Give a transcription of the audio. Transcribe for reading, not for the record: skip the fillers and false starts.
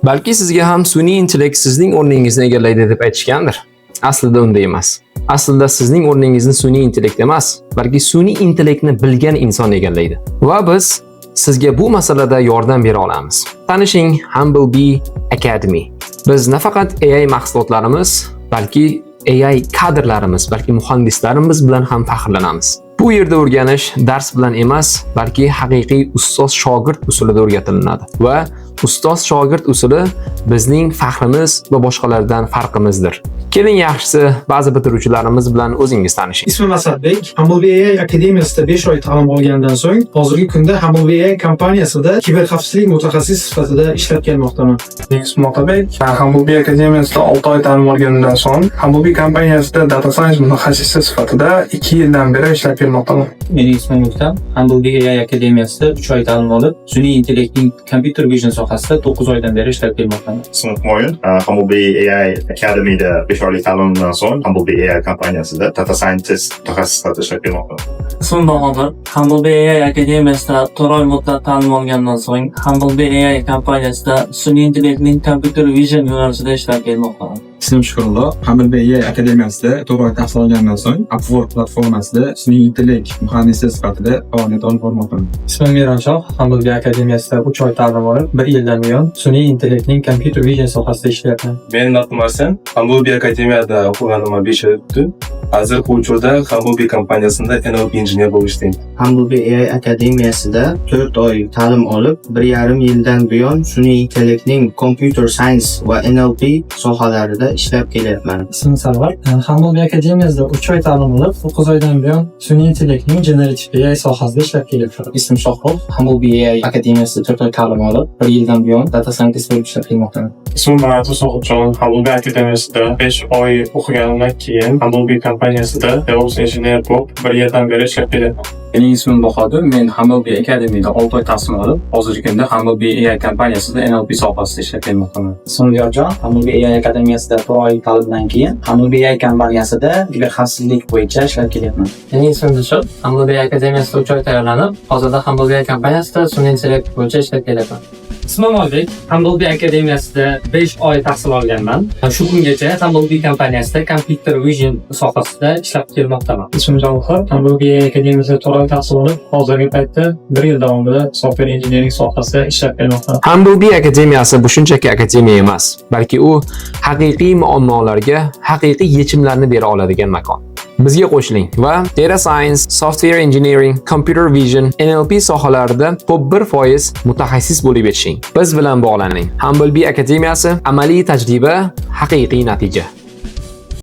Balki sizga ham sun'iy intellekt sizning o'rningizni egallaydi deb aytishgandir. Aslida unday emas. Aslida sizning o'rningizni sun'iy intellekt emas, balki sun'iy intellektni bilgan inson egallaydi. Va biz sizga bu masalada yordam bera olamiz. Tanishing Humblebee Academy. Biz nafaqat AI mahsulotlarimiz, balki AI kadrlarimiz, balki muhandislarimiz bilan ham faxrlanamiz. Bu yerda o'rganish dars bilan emas, balki haqiqiy ustoz-shogird usulida o'rgatiladi va ustoz-shogird usuli bizning faxrimiz va boshqalardan farqimizdir. Keling, yaxshisi ba'zi bitiruvchilarimiz bilan o'zingiz tanishing. Ismim Asadbek. Humblebee AI akademiyasida 5 oy ta'lim olgandan so'ng, hozirgi kunda Humblebee AI kompaniyasida kiberxavfsizlik mutaxassisi sifatida ishlab kelmoqdaman. Ismim Otabek. Humblebee akademiyasida 6 oy ta'lim olgandan so'ng, Humblebee kompaniyasida data science mutaxassisi sifatida 2 yildan beri ishlab kelmoqdaman. Mening ismim O'ktam. Humblebee AI akademiyasida 3 oy ta'lim olib, sun'iy intellektning computer vision sohasida 9 oydan beri ishlab kelmoqdaman. Ismim Mo'yin. Humblebee AI Academy'da 5 oylik ta'limdan so'ng Humblebee AI kompaniyasida data scientist mutaxassis sifatida ishlab kelmoqdaman. Ismim Bahodir. Humblebee AI akademiyasida 4 oy muddat ta'lim olgandan so'ng, Humblebee AI kompaniyasida sun'iy intellektning computer vision yo'nalishida ishlab kelmoqdaman. Ismim Shukrullo. Humblebee AI akademiyasida 4 oy tahsil olgandan so'ng, Upwork platformasida sun'iy intellekt muhandisi sifatida faoliyat olib bormoqdaman. Ismim Miranshah. Humblebee akademiyasida 3 oy ta'lim olib, 1 yildan buyon sun'iy intellektning computer vision sohasida ishlayapman. Men Naqim Arsen. Humblebee akademiyada o'qiganim 5 yil o'tdi. Hozir Qo'churda Humblebee kompaniyasida NLP injener bo'lib ishlayman. Humblebee AI akademiyasida 4 oy ta'lim olib, 1,5 yildan buyon sun'iy intellektning computer science va NLP sohalarida ishlab kelyapman. Ismim Sarvar. Humblebee akademiyasida 3 oy ta'lim olib, 9 oydan buyon sun'iy intellektning generative AI sohasida ishlab kelyapman. Ismim Shohrux. Humblebee AI akademiyasida 4 oy ta'lim olib, 1 yildan buyon data scientist bo'lib ishlab kelmoqdaman. Ismim Manatur Sohibjon. Humblebee akademiyasida 5 oy o'qiganimdan keyin Humblebee kompaniyasida DevOps injener bo'lib 1 yildan beri ishlab kelyapman. Mening ismim Bahodir. Men Humblebee Academy'da 6 oy tahsil olib, hozirgi kunda Humblebee AI kompaniyasida NLP sohasida ishlab kelmoqdaman. Ismim Yorjon. Humblebee AI akademiyasida 4 oy ta'limdan keyin Humblebee AI kompaniyasida kiberxavfsizlik bo'yicha ishlab kelyapman. Mening ismim Dilshod. Humblebee akademiyasida 3 oy tayyorlanib, hozirda Humblebee AI kompaniyasida sun'iy intellekt bo'yicha ishlab kelyapman. Ismim Oybek. Humblebee akademiyasida 5 oy tahsil olganman. Shu kungacha Humblebee kompaniyasida computer vision sohasida ishlab kelmoqdaman. Ismim Javohir. Humblebee AI akademiyasida 4 oy tahsil olib, hozirgi paytda 1 yil davomida software engineering sohasida ishlab kelmoqdaman. Humblebee akademiyasi bu shunchaki akademiya emas, balki u haqiqiy muammolarga haqiqiy yechimlarni bera oladigan makon. Bizga qo'shiling va data science, software engineering, computer vision, NLP sohalarida top 1% mutaxassis bo'lib yetishing. Biz bilan bog'laning. Humblebee akademiyasi amaliy tajriba, haqiqiy natija.